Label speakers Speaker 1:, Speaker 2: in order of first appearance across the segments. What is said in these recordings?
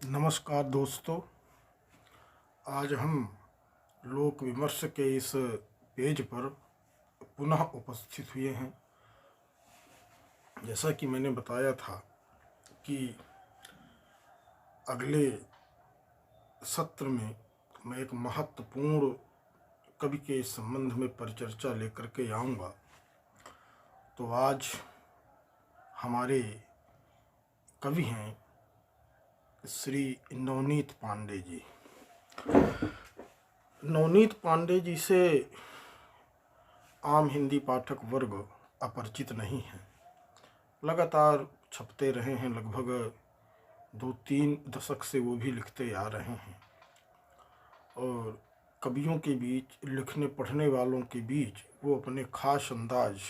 Speaker 1: नमस्कार दोस्तों। आज हम लोक विमर्श के इस पेज पर पुनः उपस्थित हुए हैं। जैसा कि मैंने बताया था कि अगले सत्र में मैं एक महत्वपूर्ण कवि के संबंध में परिचर्चा लेकर के आऊँगा। तो आज हमारे कवि हैं श्री नवनीत पांडे जी। नवनीत पांडे जी से आम हिंदी पाठक वर्ग अपरिचित नहीं है। लगातार छपते रहे हैं, लगभग 2-3 दशक से वो भी लिखते आ रहे हैं और कवियों के बीच, लिखने पढ़ने वालों के बीच वो अपने खास अंदाज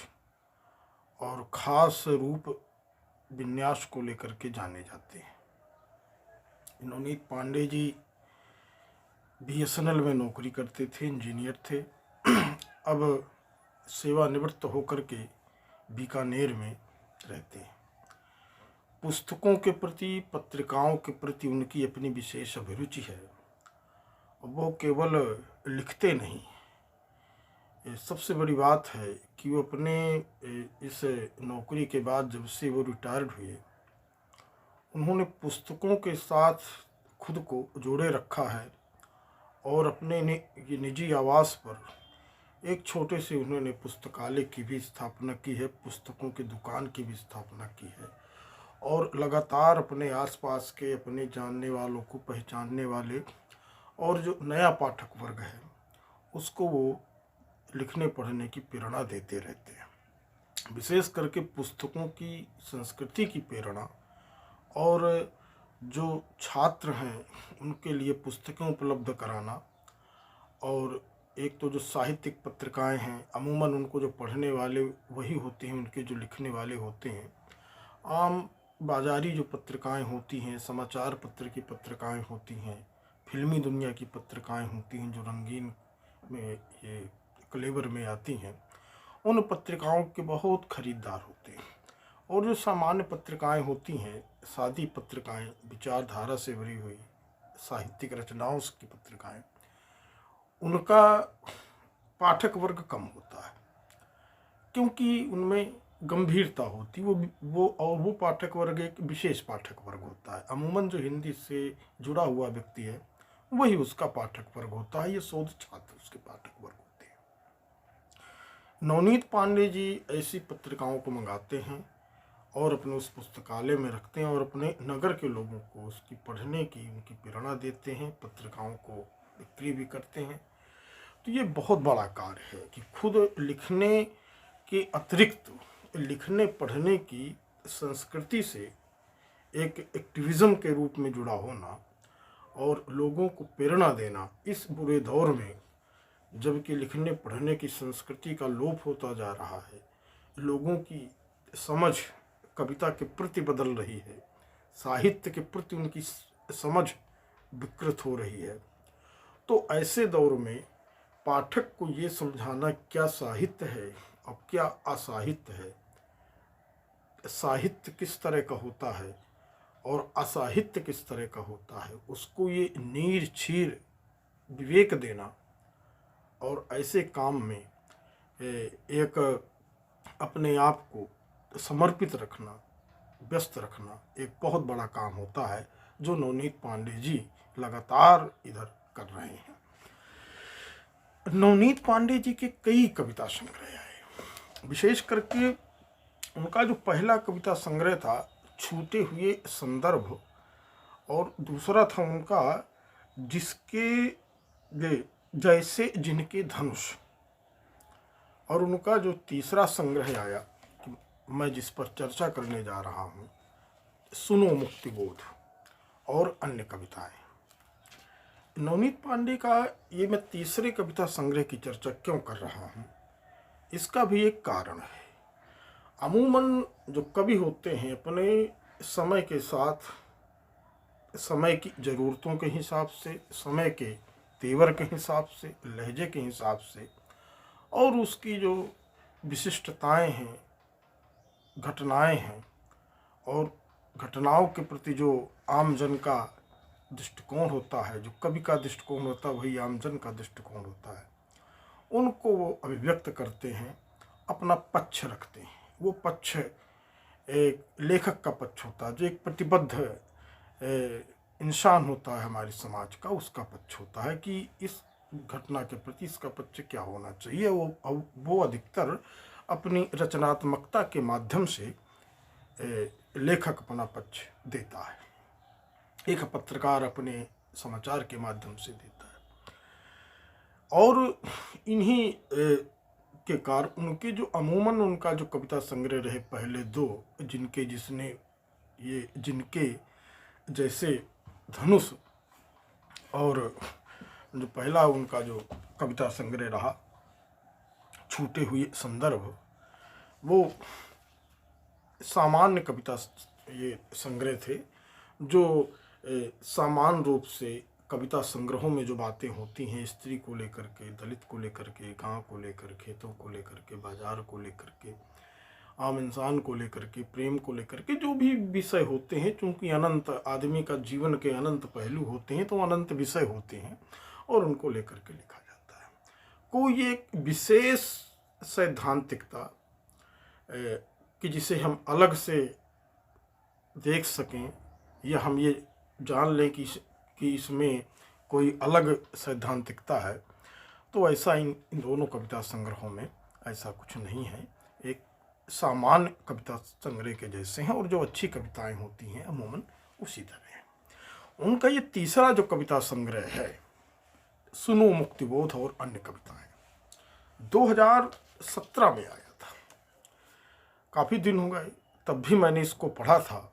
Speaker 1: और ख़ास रूप विन्यास को लेकर के जाने जाते हैं। नवनीत पांडे जी BSNL में नौकरी करते थे, इंजीनियर थे। अब सेवानिवृत्त होकर के बीकानेर में रहते हैं। पुस्तकों के प्रति, पत्रिकाओं के प्रति उनकी अपनी विशेष अभिरुचि है। वो केवल लिखते नहीं, सबसे बड़ी बात है कि वो अपने इस नौकरी के बाद, जब से वो रिटायर्ड हुए, उन्होंने पुस्तकों के साथ खुद को जोड़े रखा है और अपने निजी आवास पर एक छोटे से उन्होंने पुस्तकालय की भी स्थापना की है, पुस्तकों की दुकान की भी स्थापना की है और लगातार अपने आसपास के, अपने जानने वालों को पहचानने वाले और जो नया पाठक वर्ग है उसको वो लिखने पढ़ने की प्रेरणा देते रहते हैं। विशेष करके पुस्तकों की संस्कृति की प्रेरणा और जो छात्र हैं उनके लिए पुस्तकें उपलब्ध कराना, और एक तो जो साहित्यिक पत्रिकाएं हैं, अमूमन उनको जो पढ़ने वाले वही होते हैं, उनके जो लिखने वाले होते हैं। आम बाजारी जो पत्रिकाएं होती हैं, समाचार पत्र की पत्रिकाएं होती हैं, फिल्मी दुनिया की पत्रिकाएं होती हैं जो रंगीन में, ये क्लेवर में आती हैं, उन पत्रिकाओं के बहुत खरीदार होते हैं। और जो सामान्य पत्रिकाएं होती हैं, सादी पत्रिकाएं, विचारधारा से भरी हुई साहित्यिक रचनाओं की पत्रिकाएं, उनका पाठक वर्ग कम होता है क्योंकि उनमें गंभीरता होती। वो पाठक वर्ग एक विशेष पाठक वर्ग होता है। अमूमन जो हिंदी से जुड़ा हुआ व्यक्ति है वही उसका पाठक वर्ग होता है। ये शोध छात्र उसके पाठक वर्ग होते हैं। नवनीत पांडे जी ऐसी पत्रिकाओं को मंगाते हैं और अपने उस पुस्तकालय में रखते हैं और अपने नगर के लोगों को उसकी पढ़ने की उनकी प्रेरणा देते हैं, पत्रिकाओं को बिक्री भी करते हैं। तो ये बहुत बड़ा कार्य है कि खुद लिखने के अतिरिक्त लिखने पढ़ने की संस्कृति से एक एक्टिविज़म के रूप में जुड़ा होना और लोगों को प्रेरणा देना इस बुरे दौर में, जबकि लिखने पढ़ने की संस्कृति का लोप होता जा रहा है, लोगों की समझ कविता के प्रति बदल रही है, साहित्य के प्रति उनकी समझ विकृत हो रही है। तो ऐसे दौर में पाठक को ये समझाना क्या साहित्य है और क्या असाहित्य है, साहित्य किस तरह का होता है और असाहित्य किस तरह का होता है, उसको ये नीर छीर विवेक देना और ऐसे काम में एक अपने आप को समर्पित रखना, व्यस्त रखना एक बहुत बड़ा काम होता है, जो नवनीत पांडे जी लगातार इधर कर रहे हैं। नवनीत पांडे जी के कई कविता संग्रह आए। विशेष करके उनका जो पहला कविता संग्रह था छूटे हुए संदर्भ, और दूसरा था उनका जिसके जैसे जिनके धनुष, और उनका जो तीसरा संग्रह आया मैं जिस पर चर्चा करने जा रहा हूँ, सुनो मुक्तिबोध और अन्य कविताएं। नवनीत पांडे का ये मैं तीसरे कविता संग्रह की चर्चा क्यों कर रहा हूँ, इसका भी एक कारण है। अमूमन जो कवि होते हैं अपने समय के साथ, समय की ज़रूरतों के हिसाब से, समय के तेवर के हिसाब से, लहजे के हिसाब से और उसकी जो विशिष्टताएं हैं, घटनाएं हैं और घटनाओं के प्रति जो आम जन का दृष्टिकोण होता है, जो कवि का दृष्टिकोण होता है, वही आमजन का दृष्टिकोण होता है। उनको वो अभिव्यक्त करते हैं, अपना पक्ष रखते हैं। वो पक्ष एक लेखक का पक्ष होता है, जो एक प्रतिबद्ध इंसान होता है हमारे समाज का, उसका पक्ष होता है कि इस घटना के प्रति इसका पक्ष क्या होना चाहिए। वो अधिकतर अपनी रचनात्मकता के माध्यम से लेखक अपना पक्ष देता है, एक पत्रकार अपने समाचार के माध्यम से देता है। और इन्हीं के कारण उनके जो अमूमन उनका जो कविता संग्रह रहे पहले दो, जिनके जैसे धनुष, और जो पहला उनका जो कविता संग्रह रहा छूटे हुए संदर्भ, वो सामान्य कविता ये संग्रह थे, जो सामान्य रूप से कविता संग्रहों में जो बातें होती हैं, स्त्री को लेकर के, दलित को लेकर के, गांव को लेकर, खेतों को लेकर के, बाजार को लेकर के, आम इंसान को लेकर के, प्रेम को लेकर के, जो भी विषय होते हैं, चूँकि अनंत आदमी का जीवन के अनंत पहलू होते हैं, तो अनंत विषय होते हैं और उनको लेकर के लिखा जाता है। कोई एक विशेष सैद्धांतिकता कि जिसे हम अलग से देख सकें, या हम ये जान लें कि इसमें कोई अलग सैद्धांतिकता है, तो ऐसा इन दोनों कविता संग्रहों में ऐसा कुछ नहीं है। एक सामान्य कविता संग्रह के जैसे हैं, और जो अच्छी कविताएं होती हैं अमूमन उसी तरह है। उनका ये तीसरा जो कविता संग्रह है, सुनो मुक्तिबोध और अन्य कविताएं, 2017 में आया था। काफ़ी दिन हो गए, तब भी मैंने इसको पढ़ा था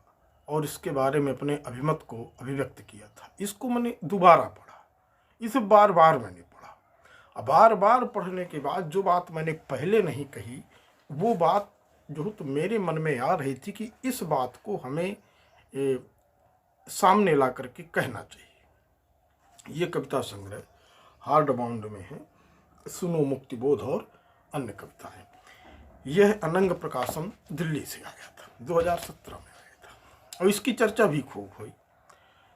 Speaker 1: और इसके बारे में अपने अभिमत को अभिव्यक्त किया था। इसको मैंने दोबारा पढ़ा, इसे बार बार मैंने पढ़ा। अब बार बार पढ़ने के बाद जो बात मैंने पहले नहीं कही, वो बात जो तो मेरे मन में आ रही थी कि इस बात को हमें सामने ला करके कहना चाहिए। ये कविता संग्रह हार्ड बाउंड में है, सुनो मुक्तिबोध और अन्य कविताएं। यह अनंग प्रकाशन दिल्ली से आया था, 2017 में आया था, और इसकी चर्चा भी खूब हुई।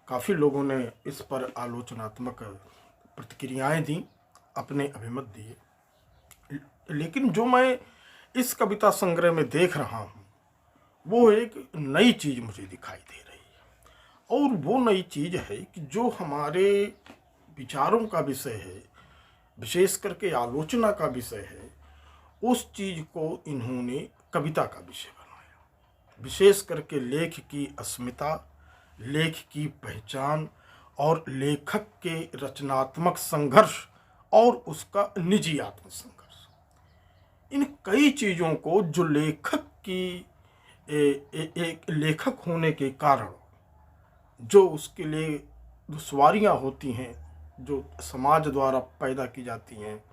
Speaker 1: काफ़ी लोगों ने इस पर आलोचनात्मक प्रतिक्रियाएं दी, अपने अभिमत दिए। लेकिन जो मैं इस कविता संग्रह में देख रहा हूँ, वो एक नई चीज़ मुझे दिखाई दे रही है। और वो नई चीज़ है कि जो हमारे विचारों का विषय है, विशेष करके आलोचना का विषय है, उस चीज़ को इन्होंने कविता का विषय बनाया। विशेष करके लेख की अस्मिता, लेख की पहचान और लेखक के रचनात्मक संघर्ष और उसका निजी आत्मसंघर्ष, इन कई चीज़ों को जो लेखक की एक लेखक होने के कारण जो उसके लिए दुश्वारियाँ होती हैं, जो समाज द्वारा पैदा की जाती हैं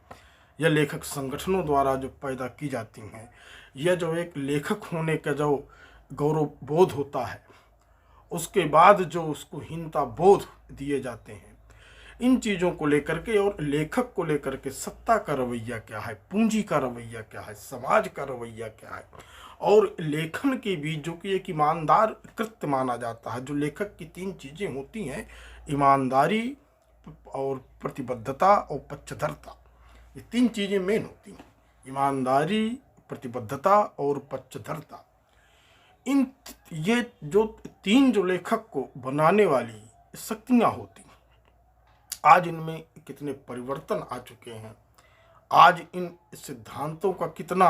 Speaker 1: या लेखक संगठनों द्वारा जो पैदा की जाती हैं, या जो एक लेखक होने का जो गौरव बोध होता है, उसके बाद जो उसको हीनता बोध दिए जाते हैं, इन चीज़ों को लेकर के और लेखक को लेकर के सत्ता का रवैया क्या है, पूंजी का रवैया क्या है, समाज का रवैया क्या है, और लेखन के बीच जो कि एक ईमानदार कृत्य माना जाता है। जो लेखक की तीन चीज़ें होती हैं, ईमानदारी और प्रतिबद्धता और पक्षधरता, ये तीन चीज़ें मेन होती हैं, ईमानदारी, प्रतिबद्धता और पक्षधरता। ये जो तीन जो लेखक को बनाने वाली शक्तियाँ होती हैं, आज इनमें कितने परिवर्तन आ चुके हैं, आज इन सिद्धांतों का कितना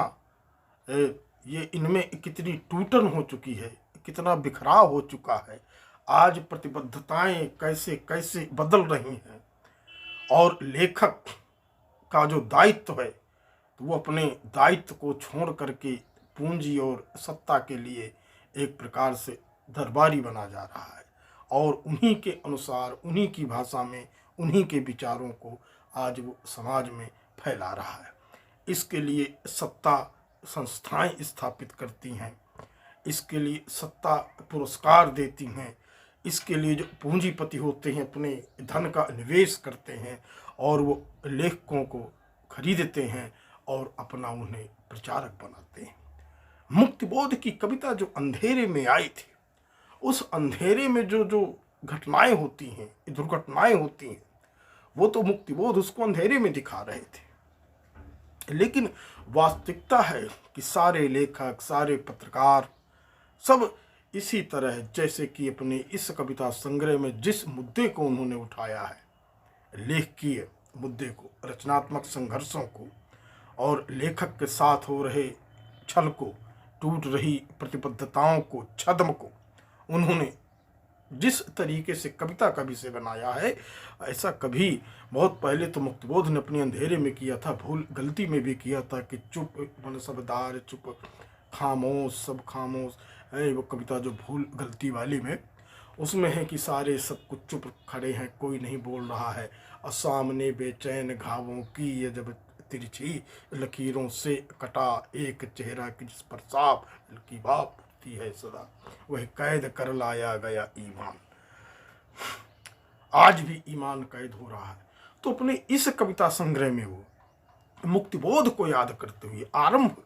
Speaker 1: ये इनमें कितनी टूटन हो चुकी है, कितना बिखराव हो चुका है, आज प्रतिबद्धताएं कैसे कैसे बदल रही हैं, और लेखक का जो दायित्व है, तो वो अपने दायित्व को छोड़ करके पूंजी और सत्ता के लिए एक प्रकार से दरबारी बना जा रहा है, और उन्हीं के अनुसार, उन्हीं की भाषा में, उन्हीं के विचारों को आज वो समाज में फैला रहा है। इसके लिए सत्ता संस्थाएं स्थापित करती हैं, इसके लिए सत्ता पुरस्कार देती हैं, इसके लिए जो पूंजीपति होते हैं अपने धन का निवेश करते हैं और वो लेखकों को खरीदते हैं और अपना उन्हें प्रचारक बनाते हैं। मुक्तिबोध की कविता जो अंधेरे में आई थी, उस अंधेरे में जो घटनाएं होती हैं, दुर्घटनाएं होती हैं, वो तो मुक्तिबोध उसको अंधेरे में दिखा रहे थे। लेकिन वास्तविकता है कि सारे लेखक, सारे पत्रकार सब इसी तरह, जैसे कि अपने इस कविता संग्रह में जिस मुद्दे को उन्होंने उठाया है, लेखकीय मुद्दे को, रचनात्मक संघर्षों को और लेखक के साथ हो रहे छल को, टूट रही प्रतिबद्धताओं को, छद्म को, उन्होंने जिस तरीके से कविता का विषय बनाया है, ऐसा कभी बहुत पहले तो मुक्तिबोध ने अपने अंधेरे में किया था, भूल गलती में भी किया था कि चुप मन सबदार, चुप खामोश सब खामोश है। वो कविता जो भूल गलती वाली में, उसमें है कि सारे सब कुछ चुप खड़े हैं, कोई नहीं बोल रहा है, और सामने बेचैन घावों की ये जब तिरछी लकीरों से कटा एक चेहरा कि जिस पर साफ की भाप उठती है सदा, वह कैद कर लाया गया ईमान। आज भी ईमान कैद हो रहा है। तो अपने इस कविता संग्रह में वो मुक्तिबोध को याद करते हुए, आरंभ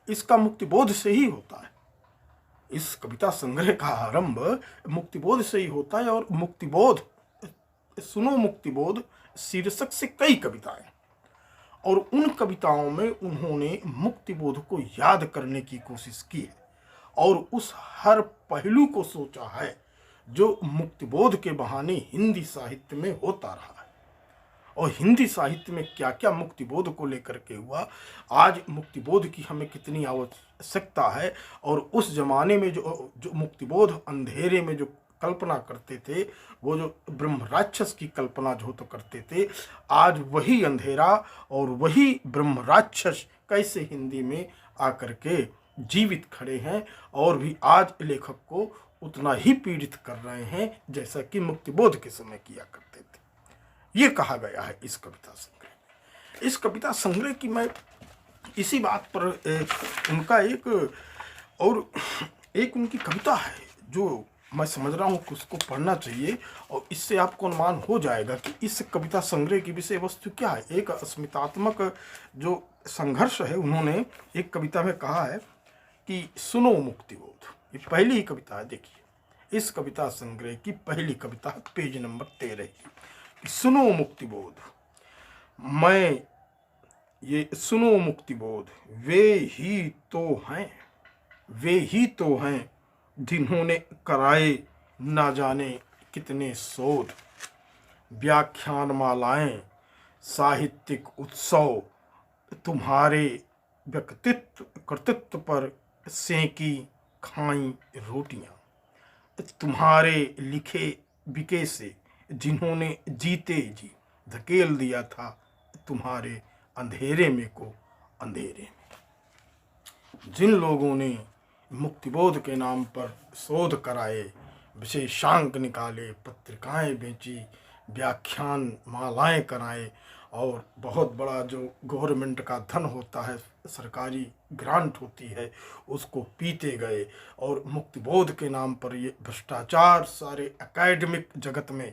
Speaker 1: इसका मुक्तिबोध से ही होता है, इस कविता संग्रह का आरंभ मुक्तिबोध से ही होता है। और मुक्तिबोध, सुनो मुक्तिबोध शीर्षक से कई कविताएं, और उन कविताओं में उन्होंने मुक्तिबोध को याद करने की कोशिश की है और उस हर पहलू को सोचा है जो मुक्तिबोध के बहाने हिंदी साहित्य में होता रहा है, और हिंदी साहित्य में क्या क्या मुक्तिबोध को लेकर के हुआ, आज मुक्तिबोध की हमें कितनी आवश्यकता है, और उस जमाने में जो मुक्तिबोध अंधेरे में जो कल्पना करते थे, वो जो ब्रह्म राक्षस की कल्पना जो तो करते थे, आज वही अंधेरा और वही ब्रह्म राक्षस कैसे हिंदी में आकर के जीवित खड़े हैं, और भी आज लेखक को उतना ही पीड़ित कर रहे हैं जैसा कि मुक्तिबोध के समय किया करते थे। ये कहा गया है इस कविता संग्रह। इस कविता संग्रह की मैं इसी बात पर उनका एक उनकी कविता है जो मैं समझ रहा हूँ कि उसको पढ़ना चाहिए, और इससे आपको अनुमान हो जाएगा कि इस कविता संग्रह की विषय वस्तु क्या है। एक अस्मितात्मक जो संघर्ष है, उन्होंने एक कविता में कहा है कि सुनो मुक्तिबोध, ये पहली ही कविता है। देखिए, इस कविता संग्रह की पहली कविता है, पेज नंबर 13 की, सुनो मुक्तिबोध। मैं ये सुनो मुक्तिबोध, वे ही तो हैं जिन्होंने कराए ना जाने कितने शोध, व्याख्यान मालाएं, साहित्यिक उत्सव, तुम्हारे व्यक्तित्व कृतित्व पर सेंकी खाई रोटियां, तुम्हारे लिखे बिके से जिन्होंने जीते जी धकेल दिया था तुम्हारे अंधेरे में को अंधेरे में। जिन लोगों ने मुक्तिबोध के नाम पर शोध कराए, विशेषांक निकाले, पत्रिकाएं बेची, व्याख्यान मालाएं कराए, और बहुत बड़ा जो गवर्नमेंट का धन होता है, सरकारी ग्रांट होती है, उसको पीते गए, और मुक्तिबोध के नाम पर ये भ्रष्टाचार सारे एकेडमिक जगत में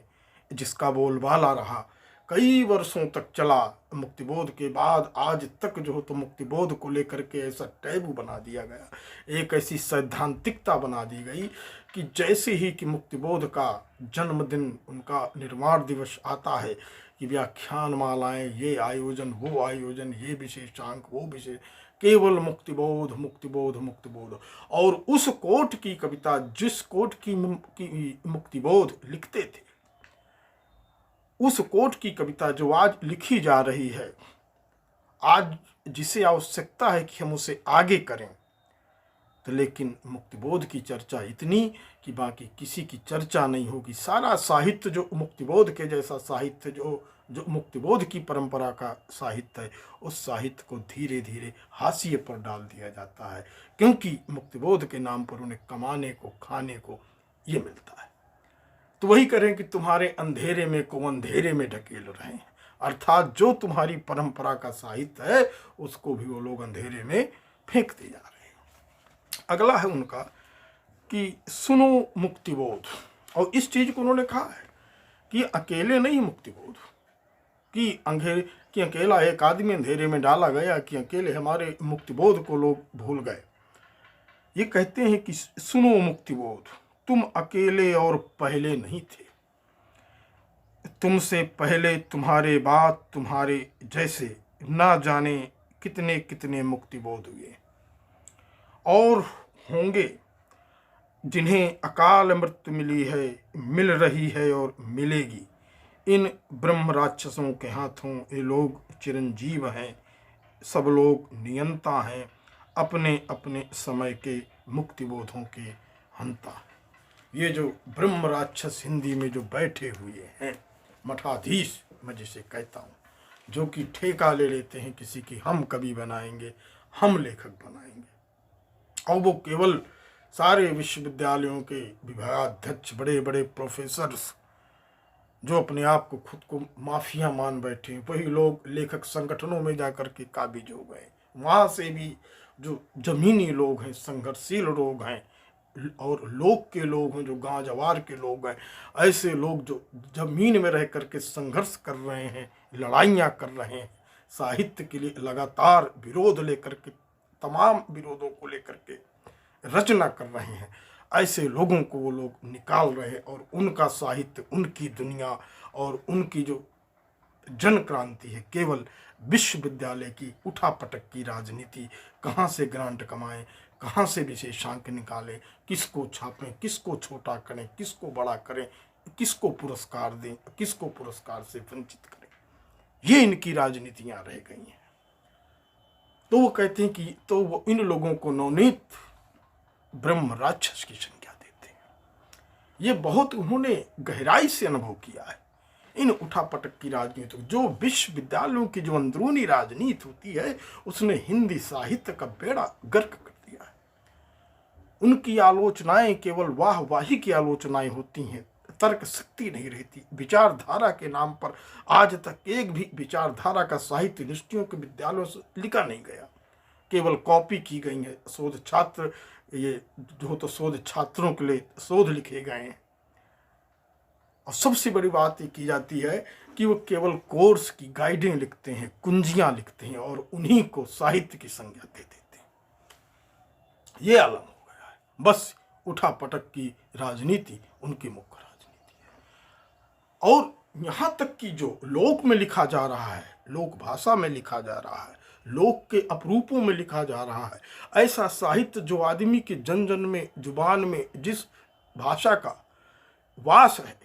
Speaker 1: जिसका बोलबाला रहा, कई वर्षों तक चला। मुक्तिबोध के बाद आज तक जो हो तो मुक्तिबोध को लेकर के ऐसा टैबू बना दिया गया, एक ऐसी सैद्धांतिकता बना दी गई कि जैसे ही कि मुक्तिबोध का जन्मदिन, उनका निर्माण दिवस आता है कि व्याख्यान मालाएं, ये आयोजन, वो आयोजन, ये विशेषांक, वो विशेष, केवल मुक्तिबोध मुक्तिबोध मुक्तिबोध। और उस कोट की कविता, जिस कोट की मुक्तिबोध लिखते थे, उस कोट की कविता जो आज लिखी जा रही है, आज जिसे आवश्यकता है कि हम उसे आगे करें, तो लेकिन मुक्तिबोध की चर्चा इतनी कि बाकी किसी की चर्चा नहीं होगी। सारा साहित्य जो मुक्तिबोध के जैसा साहित्य, जो मुक्तिबोध की परंपरा का साहित्य है, उस साहित्य को धीरे धीरे हाशिए पर डाल दिया जाता है, क्योंकि मुक्तिबोध के नाम पर उन्हें कमाने को, खाने को ये मिलता है। तो वही करें कि तुम्हारे अंधेरे में को अंधेरे में ढकेल रहे हैं, अर्थात जो तुम्हारी परंपरा का साहित्य है उसको भी वो लोग अंधेरे में फेंकते जा रहे हैं। अगला है उनका कि सुनो मुक्तिबोध, और इस चीज को उन्होंने कहा है कि अकेले नहीं मुक्तिबोध, कि अकेला एक आदमी अंधेरे में डाला गया, कि अकेले हमारे मुक्तिबोध को लोग भूल गए। ये कहते हैं कि सुनो मुक्तिबोध, तुम अकेले और पहले नहीं थे, तुमसे पहले तुम्हारे बाद तुम्हारे जैसे ना जाने कितने कितने मुक्तिबोध हुए और होंगे, जिन्हें अकाल मृत्यु मिली है, मिल रही है और मिलेगी। इन ब्रह्म राक्षसों के हाथों ये लोग चिरंजीव हैं, सब लोग नियंता हैं, अपने अपने समय के मुक्तिबोधों के हंता। ये जो ब्रह्म राक्षस हिंदी में जो बैठे हुए हैं, मठाधीश मैं जिसे कहता हूँ, जो कि ठेका ले लेते हैं किसी की, हम कवि बनाएंगे, हम लेखक बनाएंगे, और वो केवल सारे विश्वविद्यालयों के विभागाध्यक्ष, बड़े बड़े प्रोफेसर्स जो अपने आप को खुद को माफिया मान बैठे हैं, वही लोग लेखक संगठनों में जाकर के काबिज हो गए। वहाँ से भी जो जमीनी लोग हैं, संघर्षशील लोग हैं, और लोग के लोग हैं, जो गाँव जवार के लोग हैं, ऐसे लोग जो जमीन में रह करके संघर्ष कर रहे हैं, लड़ाइयाँ कर रहे हैं, साहित्य के लिए लगातार विरोध लेकर के, तमाम विरोधों को लेकर के रचना कर रहे हैं, ऐसे लोगों को वो लोग निकाल रहे हैं, और उनका साहित्य, उनकी दुनिया और उनकी जो जन क्रांति है केवल विश्वविद्यालय की उठापटक की राजनीति, कहाँ से ग्रांट कमाएं, कहाँ से विशेषांक निकालें, किसको छापें, किसको छोटा करें, किसको बड़ा करें, किसको पुरस्कार दें, किसको पुरस्कार से वंचित करें, ये इनकी राजनीतियाँ रह गई हैं। तो वो कहते हैं कि तो वो इन लोगों को नवनीत ब्रह्म राक्षस की संज्ञा देते हैं। ये बहुत उन्होंने गहराई से अनुभव किया है इन उठापटक की राजनीति। जो विश्वविद्यालयों की जो अंदरूनी राजनीति होती है, उसने हिंदी साहित्य का बेड़ा गर्क कर दिया है। उनकी आलोचनाएं केवल वाहवाही की आलोचनाएं होती हैं, तर्क शक्ति नहीं रहती। विचारधारा के नाम पर आज तक एक भी विचारधारा का साहित्य यूनिवर्सिटियों के विद्यालयों से लिखा नहीं गया, केवल कॉपी की गई है। शोध छात्र, ये जो तो शोध छात्रों के लिए शोध लिखे गए हैं, और सबसे बड़ी बात ये की जाती है कि वो केवल कोर्स की गाइडें लिखते हैं, कुंजियां लिखते हैं, और उन्हीं को साहित्य की संज्ञा दे देते हैं। ये आलम हो गया है। बस उठा पटक की राजनीति उनकी मुख्य राजनीति है। और यहाँ तक कि जो लोक में लिखा जा रहा है, लोक भाषा में लिखा जा रहा है, लोक के अपरूपों में लिखा जा रहा है, ऐसा साहित्य जो आदमी के जन जन में, जुबान में जिस भाषा का वास है,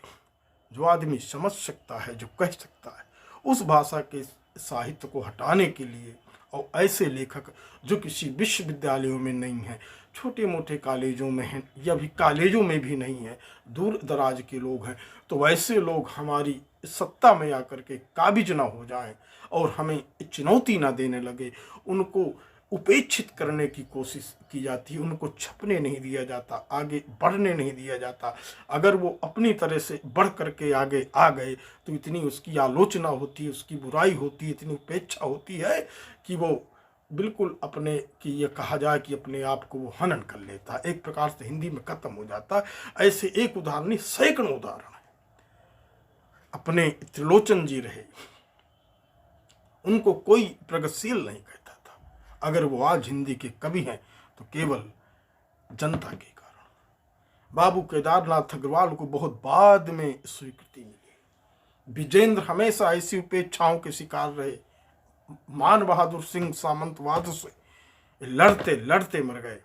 Speaker 1: जो आदमी समझ सकता है, जो कह सकता है, उस भाषा के साहित्य को हटाने के लिए, और ऐसे लेखक जो किसी विश्वविद्यालयों में नहीं है, छोटे मोटे कॉलेजों में हैं, या भी कॉलेजों में भी नहीं है, दूर दराज के लोग हैं, तो वैसे लोग हमारी सत्ता में आकर के काबिज ना हो जाएं और हमें चुनौती ना देने लगे, उनको उपेक्षित करने की कोशिश की जाती है, उनको छपने नहीं दिया जाता, आगे बढ़ने नहीं दिया जाता। अगर वो अपनी तरह से बढ़ करके आगे आ गए तो इतनी उसकी आलोचना होती है, उसकी बुराई होती है, इतनी उपेक्षा होती है कि वो बिल्कुल अपने, कि ये कहा जाए कि अपने आप को वो हनन कर लेता है, एक प्रकार से हिंदी में खत्म हो जाता है। ऐसे एक उदाहरण नहीं, सैकड़ों उदाहरण है। अपने त्रिलोचन जी रहे, उनको कोई प्रगतिशील नहीं कहता था, अगर वो आज हिंदी के कवि हैं तो केवल जनता के कारण। बाबू केदारनाथ अग्रवाल को बहुत बाद में स्वीकृति मिली। विजेंद्र हमेशा ऐसी उपेक्षाओं के शिकार रहे। मान बहादुर सिंह सामंतवाद से लड़ते लड़ते मर गए,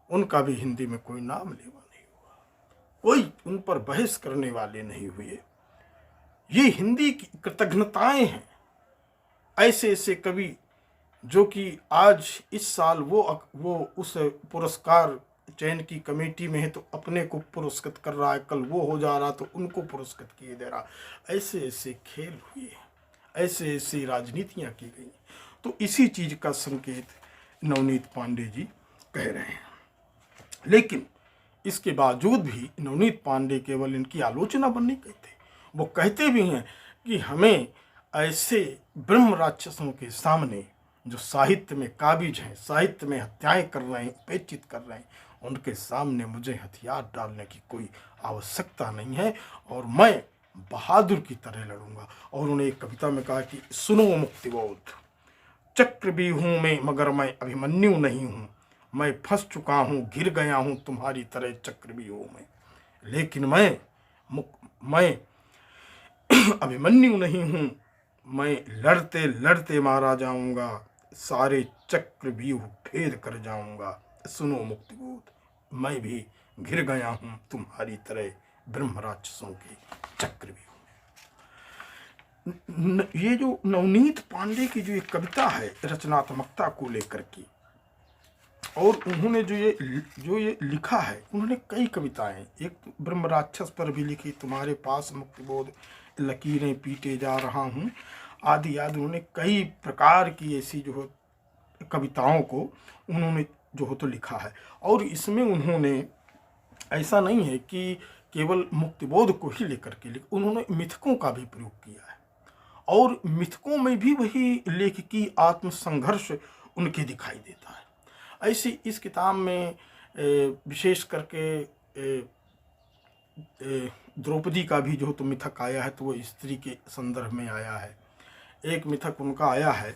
Speaker 1: उनका भी हिंदी में कोई नाम लेवा नहीं हुआ, कोई उन पर बहस करने वाले नहीं हुए। ये हिंदी की कृतज्ञताएं हैं। ऐसे ऐसे कवि जो कि आज इस साल वो उस पुरस्कार चयन की कमेटी में है, तो अपने को पुरस्कृत कर रहा है, कल वो हो जा रहा तो उनको पुरस्कृत किए दे रहा। ऐसे ऐसे खेल हुए, ऐसे ऐसी राजनीतियाँ की गई। तो इसी चीज का संकेत नवनीत पांडे जी कह रहे हैं। लेकिन इसके बावजूद भी नवनीत पांडे केवल इनकी आलोचना पर नहीं कहते, वो कहते भी हैं कि हमें ऐसे ब्रह्म राक्षसों के सामने जो साहित्य में काबिज हैं, साहित्य में हत्याएं कर रहे हैं, उपेक्षित कर रहे हैं, उनके सामने मुझे हथियार डालने की कोई आवश्यकता नहीं है, और मैं बहादुर की तरह लड़ूंगा। और उन्होंने एक कविता में कहा कि सुनो मुक्तिबोध, चक्र भी हूं मैं मगर मैं अभिमन्यु नहीं हूं, मैं फंस चुका हूं, घिर गया हूं तुम्हारी तरह चक्र भी हूं मैं, लेकिन मैं अभिमन्यु नहीं हूँ, मैं लड़ते लड़ते मारा जाऊंगा, सारे चक्र व्यूह भेद कर जाऊंगा। सुनो मुक्तिबोध, मैं भी घिर गया हूँ तुम्हारी तरह ब्रह्म राक्षसों के चक्रव्यूह में। ये जो नवनीत पांडे की जो एक कविता है रचनात्मकता को लेकर की, और उन्होंने जो ये लिखा है, उन्होंने कई कविताएं, एक तो ब्रह्म राक्षस पर भी लिखी, तुम्हारे पास मुक्तिबोध लकीरें पीटे जा रहा हूँ आदि आदि। उन्होंने कई प्रकार की ऐसी जो है कविताओं को उन्होंने जो हो तो लिखा है। और इसमें उन्होंने ऐसा नहीं है कि केवल मुक्तिबोध को ही लेकर के उन्होंने मिथकों का भी प्रयोग किया है, और मिथकों में भी वही लेखकी आत्मसंघर्ष उनके दिखाई देता है। ऐसे इस किताब में विशेष करके द्रौपदी का भी जो तो मिथक आया है, तो वो स्त्री के संदर्भ में आया है। एक मिथक उनका आया है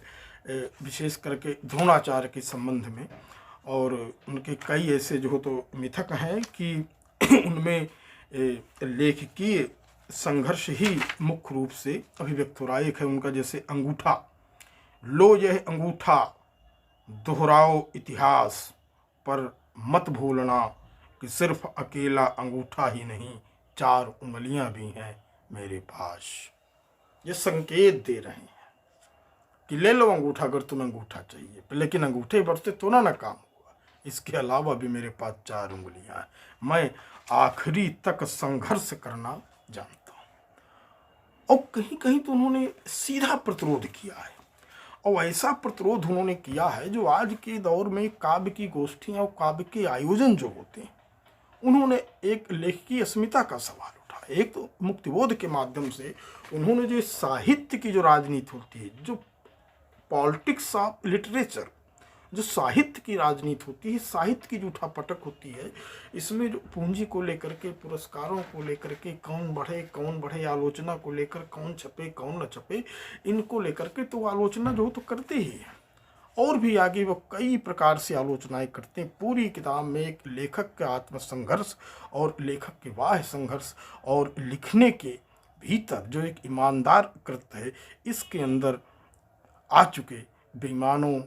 Speaker 1: विशेष करके द्रोणाचार्य के संबंध में, और उनके कई ऐसे जो तो मिथक हैं कि उनमें लेखकीय संघर्ष ही मुख्य रूप से अभिव्यक्त हो रहा है। एक है उनका जैसे अंगूठा, लो यह अंगूठा दोहराओ इतिहास, पर मत भूलना कि सिर्फ अकेला अंगूठा ही नहीं, 4 उंगलियां भी हैं मेरे पास। ये संकेत दे रहे हैं कि ले लो अंगूठा अगर तुम्हें अंगूठा चाहिए, लेकिन अंगूठे पर से तो ना काम हुआ, इसके अलावा भी मेरे पास 4 उंगलियां हैं, मैं आखिरी तक संघर्ष करना जानता हूं। और कहीं कहीं तो उन्होंने सीधा प्रतिरोध किया है, और ऐसा प्रतिरोध उन्होंने किया है जो आज के दौर में काव्य की गोष्ठियां और काव्य के आयोजन जो होते हैं, उन्होंने एक लेखकीय अस्मिता का सवाल उठाया। एक तो मुक्तिबोध के माध्यम से उन्होंने जो साहित्य की जो राजनीति होती है, जो पॉलिटिक्स ऑफ लिटरेचर, जो साहित्य की राजनीति होती है, साहित्य की जो उठापटक होती है, इसमें जो पूंजी को लेकर के, पुरस्कारों को लेकर के, कौन बढ़े, आलोचना को लेकर कौन छपे कौन न छपे, इनको लेकर के तो आलोचना जो तो करते ही है, और भी आगे वो कई प्रकार से आलोचनाएं करते हैं। पूरी किताब में एक लेखक का आत्मसंघर्ष और लेखक के बाह्य संघर्ष और लिखने के भीतर जो एक ईमानदार कृत्य है, इसके अंदर आ चुके बेईमानों,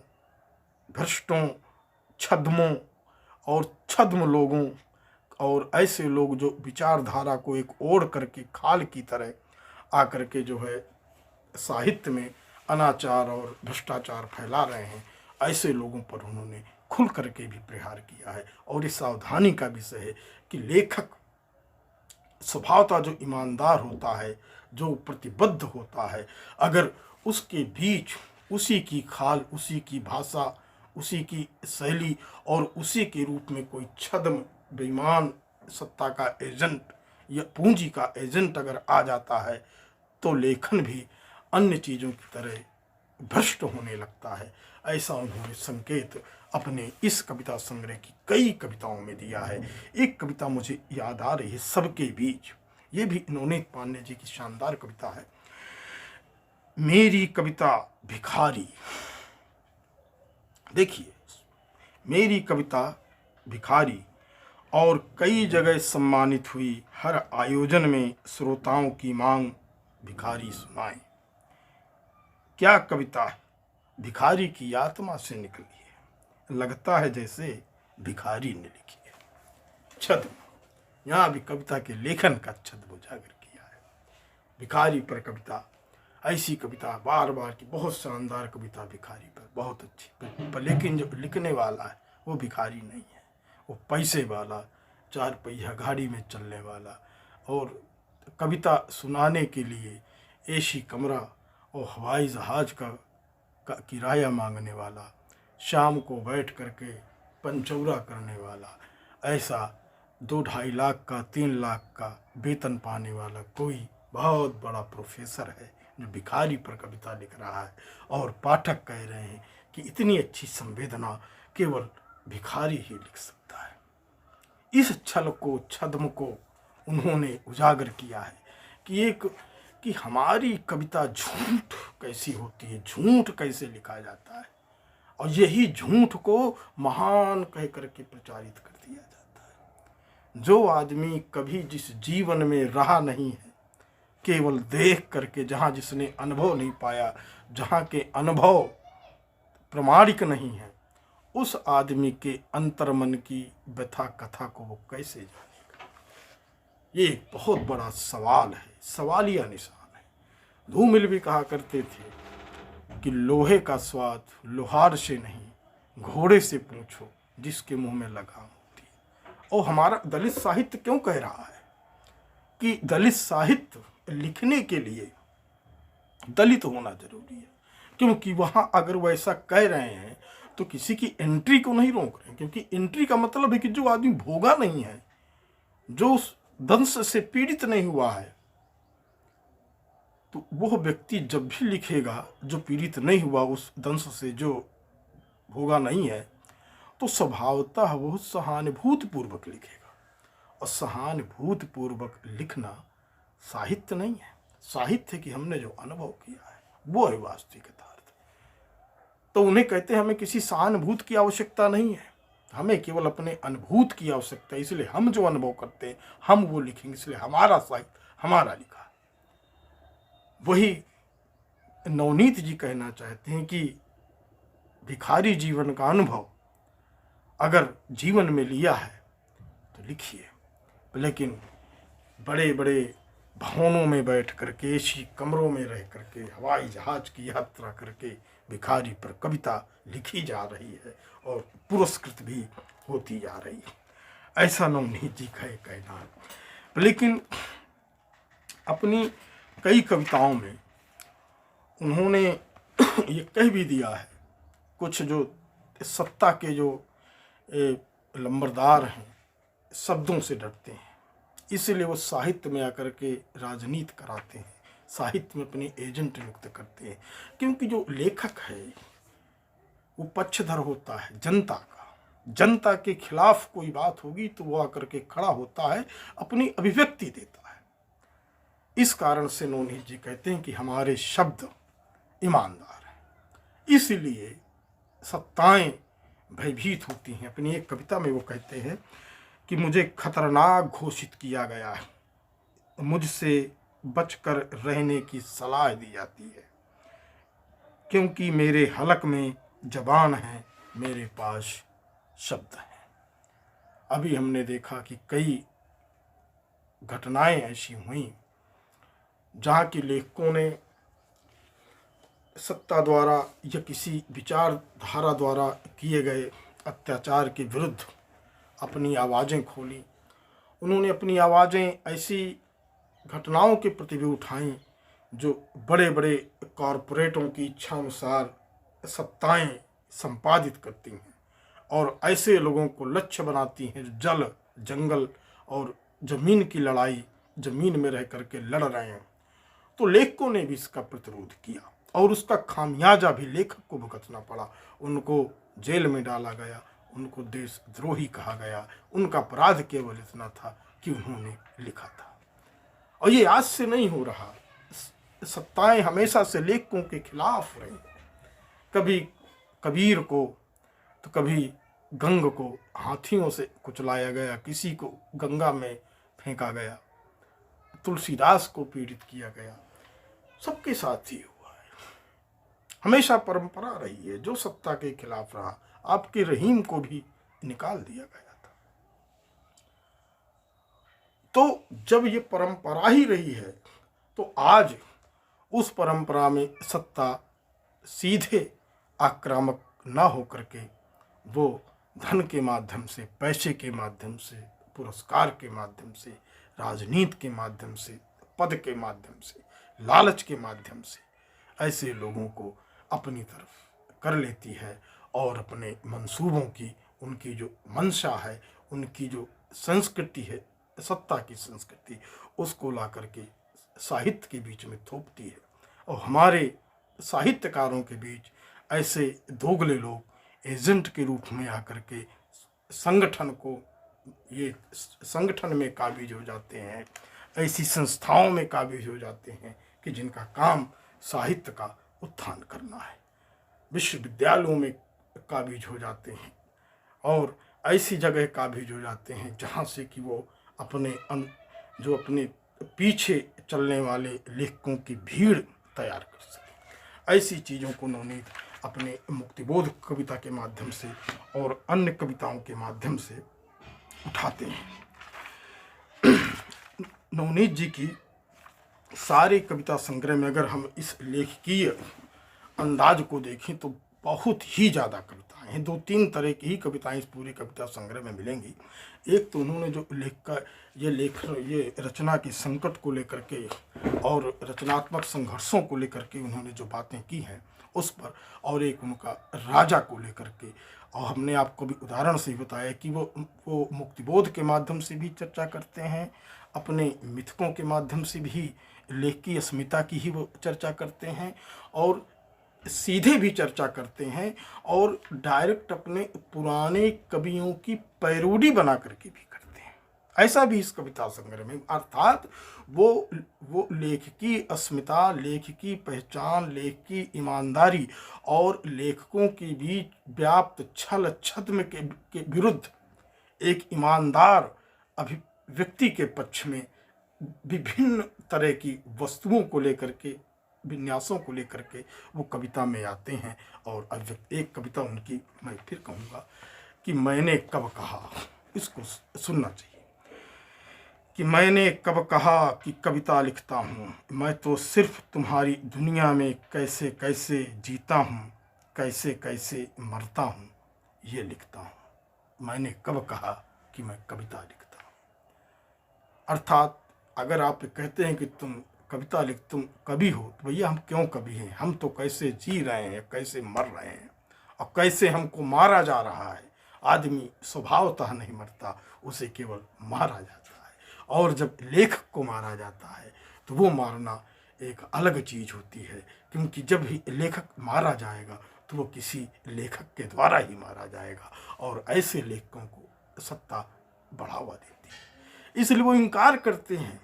Speaker 1: भ्रष्टों, छद्मों और छद्म लोगों, और ऐसे लोग जो विचारधारा को एक ओढ़ करके खाल की तरह आकर के जो है साहित्य में अनाचार और भ्रष्टाचार फैला रहे हैं, ऐसे लोगों पर उन्होंने खुल करके भी प्रहार किया है। और इस सावधानी का विषय है कि लेखक स्वभावतः जो ईमानदार होता है, जो प्रतिबद्ध होता है, अगर उसके बीच उसी की खाल, उसी की भाषा, उसी की शैली और उसी के रूप में कोई छद्म, बेईमान, सत्ता का एजेंट या पूंजी का एजेंट अगर आ जाता है, तो लेखन भी अन्य चीज़ों की तरह भ्रष्ट होने लगता है। ऐसा उन्होंने संकेत अपने इस कविता संग्रह की कई कविताओं में दिया है। एक कविता मुझे याद आ रही है, सबके बीच, ये भी नवनीत पांडे जी की शानदार कविता है। मेरी कविता भिखारी। देखिए, मेरी कविता भिखारी और कई जगह सम्मानित हुई, हर आयोजन में श्रोताओं की मांग भिखारी सुनाए। क्या कविता है, भिखारी की आत्मा से निकली है, लगता है जैसे भिखारी ने लिखी है। छद्म, यहाँ भी कविता के लेखन का छद्म उजागर किया है। भिखारी पर कविता, ऐसी कविता बार बार की, बहुत शानदार कविता भिखारी पर, बहुत अच्छी, पर लेकिन जो लिखने वाला है वो भिखारी नहीं है, वो पैसे वाला, 4 पहिया गाड़ी में चलने वाला, और कविता सुनाने के लिए एसी कमरा और हवाई जहाज़ का किराया मांगने वाला, शाम को बैठ करके पंचौरा करने वाला, ऐसा 2-2.5 लाख का, 3 लाख का वेतन पाने वाला कोई बहुत बड़ा प्रोफेसर है जो भिखारी पर कविता लिख रहा है। और पाठक कह रहे हैं कि इतनी अच्छी संवेदना केवल भिखारी ही लिख सकता है। इस छल को, छद्म को उन्होंने उजागर किया है कि हमारी कविता झूठ कैसी होती है, झूठ कैसे लिखा जाता है, और यही झूठ को महान कह करके प्रचारित कर दिया जाता है। जो आदमी कभी जिस जीवन में रहा नहीं है, केवल देख करके, जहाँ जिसने अनुभव नहीं पाया, जहाँ के अनुभव प्रमाणिक नहीं है, उस आदमी के अंतर्मन की व्यथा कथा को वो कैसे जानेगा? ये एक बहुत बड़ा सवाल है, सवालिया निशान है। धूमिल भी कहा करते थे कि लोहे का स्वाद लोहार से नहीं, घोड़े से पूछो जिसके मुंह में लगाम होती है। और हमारा दलित साहित्य क्यों कह रहा है कि दलित साहित्य लिखने के लिए दलित होना जरूरी है? क्योंकि वहाँ अगर वैसा कह रहे हैं तो किसी की एंट्री को नहीं रोक रहे हैं, क्योंकि एंट्री का मतलब है कि जो आदमी भोगा नहीं है, जो उस दंश से पीड़ित नहीं हुआ है, तो वह व्यक्ति जब भी लिखेगा, जो पीड़ित नहीं हुआ उस दंश से, जो भोगा नहीं है, तो स्वभावतः वह सहानुभूतिपूर्वक लिखेगा। और सहानुभूतिपूर्वक लिखना साहित्य नहीं है। साहित्य कि हमने जो अनुभव किया है वो है वास्तविक यथार्थ। तो उन्हें कहते हैं हमें किसी सहानुभूति की आवश्यकता नहीं है, हमें केवल अपने अनुभूत की आवश्यकता है। इसलिए हम जो अनुभव करते हैं हम वो लिखेंगे, इसलिए हमारा साहित्य हमारा लिखा है। वही नवनीत जी कहना चाहते हैं कि भिखारी जीवन का अनुभव अगर जीवन में लिया है तो लिखिए, लेकिन बड़े बड़े भवनों में बैठ करके, ऐसी कमरों में रह करके, हवाई जहाज की यात्रा करके भिखारी पर कविता लिखी जा रही है और पुरस्कृत भी होती जा रही है। ऐसा नवनीत जी का कहना है। लेकिन अपनी कई कविताओं में उन्होंने ये कह भी दिया है, कुछ जो सत्ता के जो लंबरदार हैं शब्दों से डरते हैं, इसलिए वो साहित्य में आकर के राजनीति कराते हैं, साहित्य में अपने एजेंट नियुक्त करते हैं। क्योंकि जो लेखक है वो पक्षधर होता है जनता का, जनता के खिलाफ कोई बात होगी तो वो आकर के खड़ा होता है, अपनी अभिव्यक्ति देता है। इस कारण से नवनीत जी कहते हैं कि हमारे शब्द ईमानदार हैं, इसलिए सत्ताएं भयभीत होती हैं। अपनी एक कविता में वो कहते हैं कि मुझे खतरनाक घोषित किया गया है, मुझसे बचकर रहने की सलाह दी जाती है, क्योंकि मेरे हलक में जबान है, मेरे पास शब्द हैं। अभी हमने देखा कि कई घटनाएं ऐसी हुई जहाँ के लेखकों ने सत्ता द्वारा या किसी विचारधारा द्वारा किए गए अत्याचार के विरुद्ध अपनी आवाज़ें खोली। उन्होंने अपनी आवाज़ें ऐसी घटनाओं के प्रति भी उठाईं जो बड़े बड़े कॉरपोरेटों की इच्छा अनुसार सत्ताएं संपादित करती हैं और ऐसे लोगों को लक्ष्य बनाती हैं जो जल जंगल और ज़मीन की लड़ाई, ज़मीन में रह करके लड़ रहे हैं। तो लेखकों ने भी इसका प्रतिरोध किया और उसका खामियाजा भी लेखक को भुगतना पड़ा। उनको जेल में डाला गया, उनको देशद्रोही कहा गया। उनका अपराध केवल इतना था कि उन्होंने लिखा था। और ये आज से नहीं हो रहा, सत्ताएं हमेशा से लेखकों के खिलाफ रही। कभी कबीर को तो कभी गंग को हाथियों से कुचलाया गया, किसी को गंगा में फेंका गया, तुलसीदास को पीड़ित किया गया। सबके साथ ही हुआ है, हमेशा परंपरा रही है। जो सत्ता के खिलाफ रहा, आपके रहीम को भी निकाल दिया गया था। तो जब ये परंपरा ही रही है तो आज उस परंपरा में सत्ता सीधे आक्रामक ना होकर के वो धन के माध्यम से, पैसे के माध्यम से, पुरस्कार के माध्यम से, राजनीति के माध्यम से, पद के माध्यम से, लालच के माध्यम से ऐसे लोगों को अपनी तरफ कर लेती है और अपने मंसूबों की, उनकी जो मंशा है, उनकी जो संस्कृति है, सत्ता की संस्कृति, उसको ला करके साहित्य के बीच में थोपती है। और हमारे साहित्यकारों के बीच ऐसे दोगले लोग एजेंट के रूप में आकर के संगठन को, ये संगठन में काबिज हो जाते हैं, ऐसी संस्थाओं में काबिज हो जाते हैं कि जिनका काम साहित्य का उत्थान करना है। विश्वविद्यालयों में काबिज हो जाते हैं और ऐसी जगह काबिज हो जाते हैं जहाँ से कि वो अपने जो अपने पीछे चलने वाले लेखकों की भीड़ तैयार कर सके। ऐसी चीज़ों को नवनीत अपने मुक्तिबोध कविता के माध्यम से और अन्य कविताओं के माध्यम से उठाते हैं। नवनीत जी की सारे कविता संग्रह में अगर हम इस लेखकीय अंदाज को देखें तो बहुत ही ज़्यादा कविताएं हैं। 2-3 तरह की ही कविताएं इस पूरे कविता संग्रह में मिलेंगी। एक तो उन्होंने जो ये रचना के संकट को लेकर के और रचनात्मक संघर्षों को लेकर के उन्होंने जो बातें की हैं उस पर, और एक उनका राजा को लेकर के, और हमने आपको भी उदाहरण से ही बताया कि वो मुक्तिबोध के माध्यम से भी चर्चा करते हैं, अपने मिथकों के माध्यम से भी लेख की अस्मिता की ही वो चर्चा करते हैं, और सीधे भी चर्चा करते हैं, और डायरेक्ट अपने पुराने कवियों की पैरोडी बना करके भी करते हैं। ऐसा भी इस कविता संग्रह में, अर्थात वो लेख की अस्मिता, लेख की पहचान, लेख की ईमानदारी और लेखकों के बीच व्याप्त छल छद्म के विरुद्ध एक ईमानदार अभिव्यक्ति के पक्ष में विभिन्न तरह की वस्तुओं को लेकर के, विन्यासों को लेकर के वो कविता में आते हैं। और एक कविता उनकी मैं फिर कहूँगा कि मैंने कब कहा, इसको सुनना चाहिए, कि मैंने कब कहा कि कविता लिखता हूँ, मैं तो सिर्फ तुम्हारी दुनिया में कैसे कैसे जीता हूँ, कैसे कैसे मरता हूँ, ये लिखता हूँ। मैंने कब कहा कि मैं कविता लिखता हूँ। अर्थात अगर आप कहते हैं कि तुम कवि हो, तो भैया हम क्यों कवि हैं? हम तो कैसे जी रहे हैं, कैसे मर रहे हैं, और कैसे हमको मारा जा रहा है। आदमी स्वभावतः नहीं मरता, उसे केवल मारा जाता है, और जब लेखक को मारा जाता है तो वो मारना एक अलग चीज़ होती है, क्योंकि जब भी लेखक मारा जाएगा तो वो किसी लेखक के द्वारा ही मारा जाएगा, और ऐसे लेखकों को सत्ता बढ़ावा देती है। इसलिए वो इनकार करते हैं,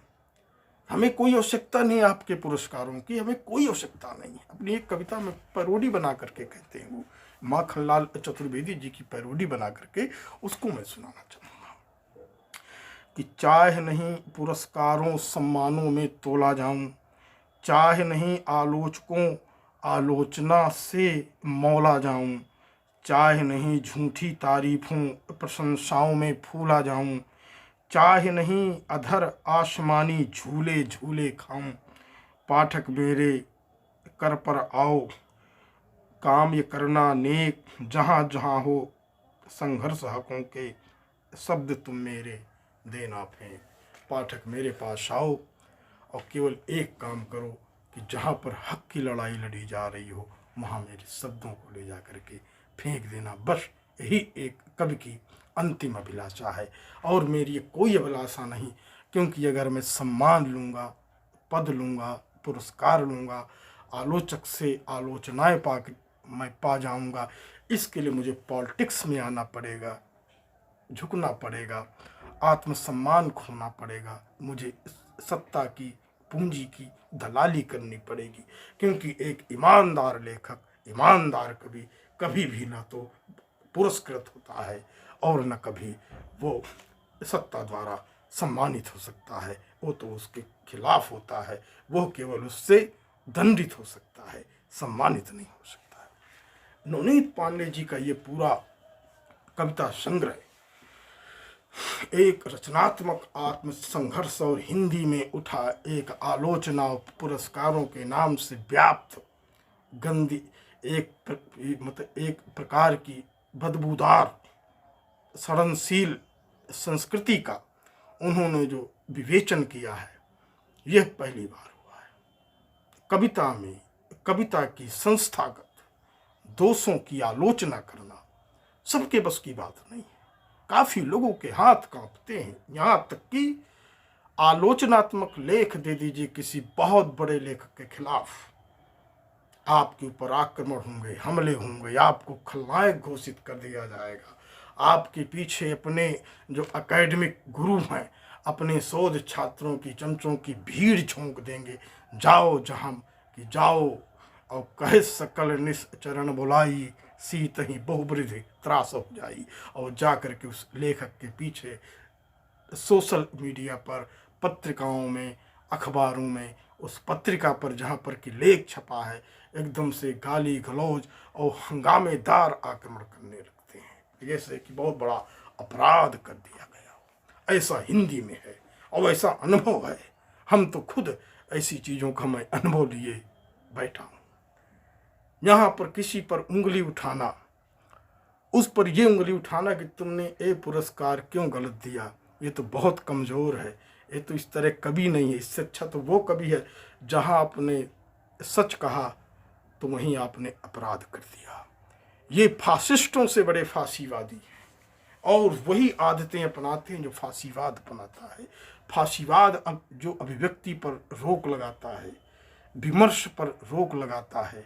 Speaker 1: हमें कोई आवश्यकता नहीं आपके पुरस्कारों की, हमें कोई आवश्यकता नहीं है। अपनी एक कविता में पैरोडी बना करके कहते हैं, वो माखनलाल चतुर्वेदी जी की पैरोडी बना करके, उसको मैं सुनाना चाहूँगा कि चाहे नहीं पुरस्कारों सम्मानों में तोला जाऊं, चाहे नहीं आलोचकों आलोचना से मौला जाऊं, चाहे नहीं झूठी तारीफों प्रशंसाओं में फूला जाऊं, चाहे नहीं अधर आसमानी झूले झूले खाऊं, पाठक मेरे कर पर आओ काम ये करना नेक, जहाँ जहाँ हो संघर्ष हकों के शब्द तुम मेरे देना फेंक। पाठक मेरे पास आओ और केवल एक काम करो कि जहाँ पर हक की लड़ाई लड़ी जा रही हो वहाँ मेरे शब्दों को ले जा करके फेंक देना। बस यही एक कवि की अंतिम अभिलाषा है, और मेरी ये कोई अभिलाषा नहीं, क्योंकि अगर मैं सम्मान लूँगा, पद लूँगा, पुरस्कार लूँगा, आलोचक से आलोचनाएं मैं पा जाऊँगा, इसके लिए मुझे पॉलिटिक्स में आना पड़ेगा, झुकना पड़ेगा, आत्मसम्मान खोना पड़ेगा, मुझे सत्ता की पूंजी की दलाली करनी पड़ेगी, क्योंकि एक ईमानदार लेखक, ईमानदार कवि कभी भी ना तो पुरस्कृत होता है और न कभी वो सत्ता द्वारा सम्मानित हो सकता है। वो तो उसके खिलाफ होता है, वो केवल उससे दंडित हो सकता है, सम्मानित नहीं हो सकता है। नवनीत पांडे जी का ये पूरा कविता संग्रह एक रचनात्मक आत्मसंघर्ष और हिंदी में उठा एक आलोचना और पुरस्कारों के नाम से व्याप्त गंदी एक प्रकार की बदबूदार सड़नशील संस्कृति का उन्होंने जो विवेचन किया है, यह पहली बार हुआ है। कविता में कविता की संस्थागत दोषों की आलोचना करना सबके बस की बात नहीं है। काफ़ी लोगों के हाथ कांपते हैं, यहाँ तक कि आलोचनात्मक लेख दे दीजिए किसी बहुत बड़े लेखक के खिलाफ, आपके ऊपर आक्रमण होंगे, हमले होंगे, आपको खलनायक घोषित कर दिया जाएगा, आपके पीछे अपने जो एकेडमिक गुरु हैं अपने शोध छात्रों की चमचों की भीड़ झोंक देंगे, जाओ जहाँ कि जाओ और कहे सकल निश्चरण बुलाई, सीत ही बहुवृद्धि त्रास हो जाई, और जा कर के उस लेखक के पीछे सोशल मीडिया पर, पत्रिकाओं में अखबारों में उस पत्रिका पर जहाँ पर कि लेख छपा है एकदम से गाली गलौज और हंगामेदार आक्रमण करने लगते हैं, जैसे कि बहुत बड़ा अपराध कर दिया गया हो। ऐसा हिंदी में है और ऐसा अनुभव है। हम तो खुद ऐसी चीज़ों का मैं अनुभव लिए बैठा हूँ। यहाँ पर किसी पर उंगली उठाना, उस पर ये उंगली उठाना कि तुमने ये पुरस्कार क्यों गलत दिया, ये तो बहुत कमज़ोर है, ये तो इस तरह कभी नहीं है। इससे अच्छा तो वो कभी है जहाँ आपने सच कहा तो वहीं आपने अपराध कर दिया। ये फासिस्टों से बड़े फांसीवादी हैं और वही आदतें अपनाते हैं जो फांसीवाद अपनाता है। फांसीवाद जो अभिव्यक्ति पर रोक लगाता है, विमर्श पर रोक लगाता है,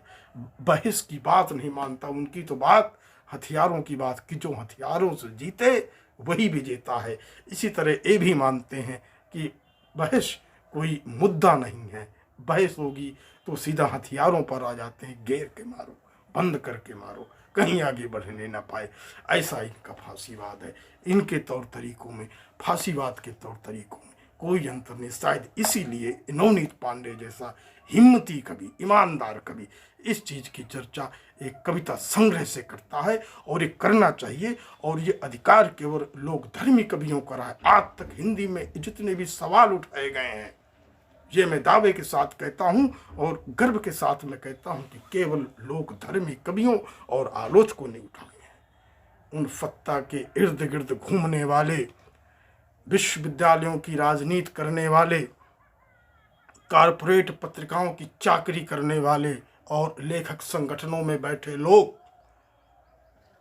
Speaker 1: बहस की बात नहीं मानता। उनकी तो बात हथियारों की बात कि जो हथियारों से जीते वही विजेता है। इसी तरह ये भी मानते हैं कि बहस कोई मुद्दा नहीं है, बहस होगी तो सीधा हथियारों पर आ जाते हैं, घेर के मारो, बंद करके मारो, कहीं आगे बढ़ने ना पाए। ऐसा इनका फांसीवाद है। इनके तौर तरीकों में, फांसीवाद के तौर तरीकों में कोई अंतर नहीं। शायद इसीलिए नवनीत पांडे जैसा हिम्मती कवि, ईमानदार कवि इस चीज़ की चर्चा एक कविता संग्रह से करता है और ये करना चाहिए। और ये अधिकार केवल लोक धर्मी कवियों का रहा है। आज तक हिंदी में जितने भी सवाल उठाए गए हैं, ये मैं दावे के साथ कहता हूँ और गर्व के साथ मैं कहता हूँ कि केवल लोक धर्मी कवियों और आलोचकों ने उठाए हैं। उन फत्ता के इर्द गिर्द घूमने वाले, विश्वविद्यालयों की राजनीति करने वाले, कारपोरेट पत्रिकाओं की चाकरी करने वाले और लेखक संगठनों में बैठे लोग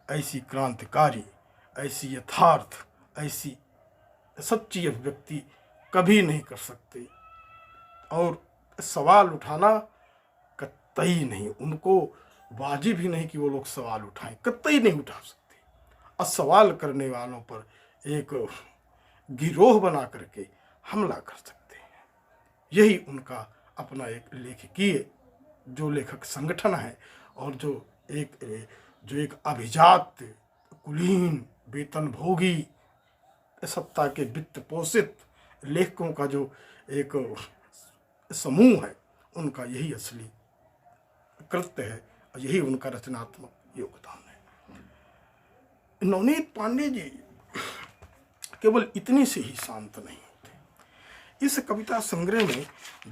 Speaker 1: ऐसी क्रांतिकारी, ऐसी यथार्थ, ऐसी सच्ची अभिव्यक्ति कभी नहीं कर सकते। और सवाल उठाना कतई नहीं, उनको वाजिब ही नहीं कि वो लोग सवाल उठाएं, कतई नहीं उठा सकते। और सवाल करने वालों पर एक गिरोह बना करके हमला कर सकते हैं। यही उनका अपना एक लेखकीय जो लेखक संगठन है और जो एक अभिजात, कुलीन, वेतन भोगी, सत्ता के वित्त पोषित लेखकों का जो एक समूह है, उनका यही असली कृत्य है और यही उनका रचनात्मक योगदान है। नवनीत पांडे जी केवल इतने से ही शांत नहीं होते। इस कविता संग्रह में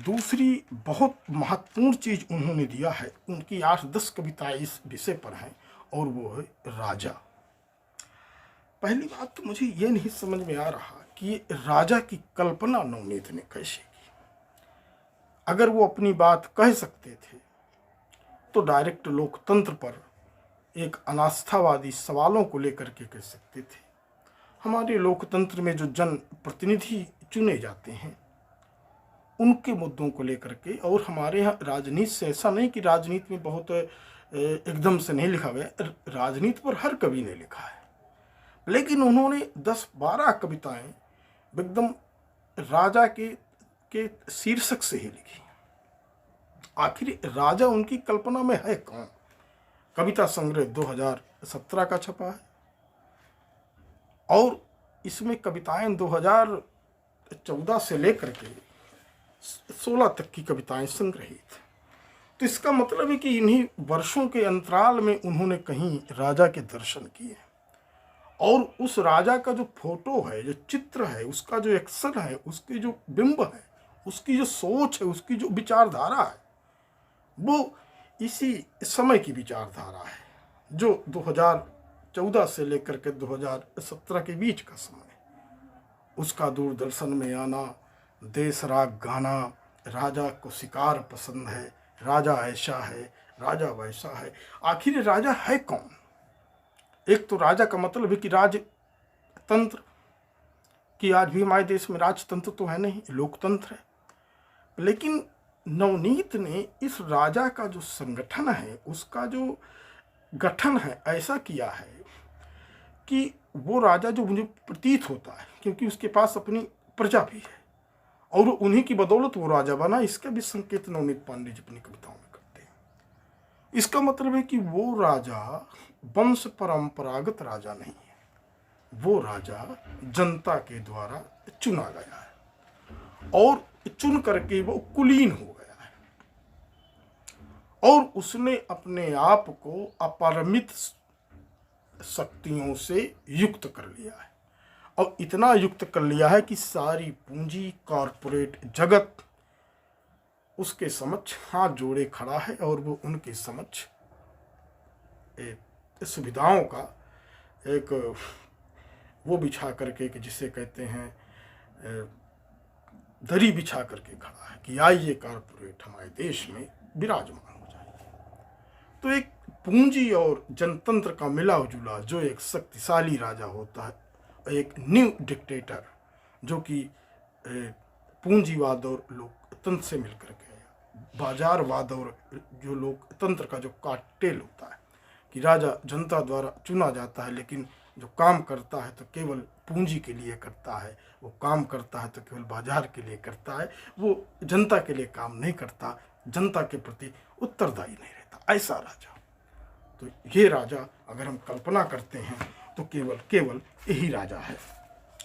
Speaker 1: दूसरी बहुत महत्वपूर्ण चीज उन्होंने दिया है। उनकी 8-10 कविताएं इस विषय पर हैं और वो है राजा। पहली बात तो मुझे ये नहीं समझ में आ रहा कि राजा की कल्पना नवनीत ने कैसे की। अगर वो अपनी बात कह सकते थे तो डायरेक्ट लोकतंत्र पर एक अनास्थावादी सवालों को लेकर के कह सकते थे। हमारे लोकतंत्र में जो जन प्रतिनिधि चुने जाते हैं उनके मुद्दों को लेकर के, और हमारे यहाँ राजनीति से ऐसा नहीं कि राजनीति में बहुत एकदम से नहीं लिखा गया, राजनीति पर हर कवि ने लिखा है, लेकिन उन्होंने 10-12 कविताएं एकदम राजा के शीर्षक से ही लिखी। आखिर राजा उनकी कल्पना में है कौन? कविता संग्रह 2017 का छपा है और इसमें कविताएं 2014 से लेकर के 16 तक की कविताएं संग्रहित। तो इसका मतलब है कि इन्हीं वर्षों के अंतराल में उन्होंने कहीं राजा के दर्शन किए और उस राजा का जो फोटो है, जो चित्र है, उसका जो एक्शन है, उसके जो बिंब है, उसकी जो सोच है, उसकी जो विचारधारा है, वो इसी समय की विचारधारा है जो 2014 से लेकर के 2017 के बीच का समय। उसका दूरदर्शन में आना, देश राग गाना, राजा को शिकार पसंद है, राजा ऐसा है, राजा वैसा है। आखिर राजा है कौन? एक तो राजा का मतलब है कि राजतंत्र कि आज भी हमारे देश में राजतंत्र तो है नहीं, लोकतंत्र है। लेकिन नवनीत ने इस राजा का जो संगठन है, उसका जो गठन है, ऐसा किया है कि वो राजा जो मुझे प्रतीत होता है, क्योंकि उसके पास अपनी प्रजा भी है और उन्हीं की बदौलत वो राजा बना, इसका भी संकेत नवनीत पांडे जी अपनी कविताओं में करते हैं। इसका मतलब है कि वो राजा वंश परंपरागत राजा नहीं है, वो राजा जनता के द्वारा चुना गया है और चुन करके वो कुलीन हो गया है और उसने अपने आप को अपरिमित शक्तियों से युक्त कर लिया है और इतना युक्त कर लिया है कि सारी पूंजी, कॉरपोरेट जगत उसके समक्ष हाथ जोड़े खड़ा है और वो उनके समक्ष सुविधाओं का एक वो बिछा करके कि जिसे कहते हैं दरी बिछा करके खड़ा है कि आइए कॉरपोरेट हमारे देश में विराजमान हो जाए। तो एक पूंजी और जनतंत्र का मिला जुला जो एक शक्तिशाली राजा होता है और एक न्यू डिक्टेटर जो कि पूंजीवाद और लोकतंत्र से मिलकर के बाजारवाद और जो लोकतंत्र का जो काटेल होता है कि राजा जनता द्वारा चुना जाता है लेकिन जो काम करता है तो केवल पूंजी के लिए करता है, वो काम करता है तो केवल बाजार के लिए करता है, वो जनता के लिए काम नहीं करता, जनता के प्रति उत्तरदायी नहीं रहता, ऐसा राजा। तो ये राजा अगर हम कल्पना करते हैं तो केवल यही राजा है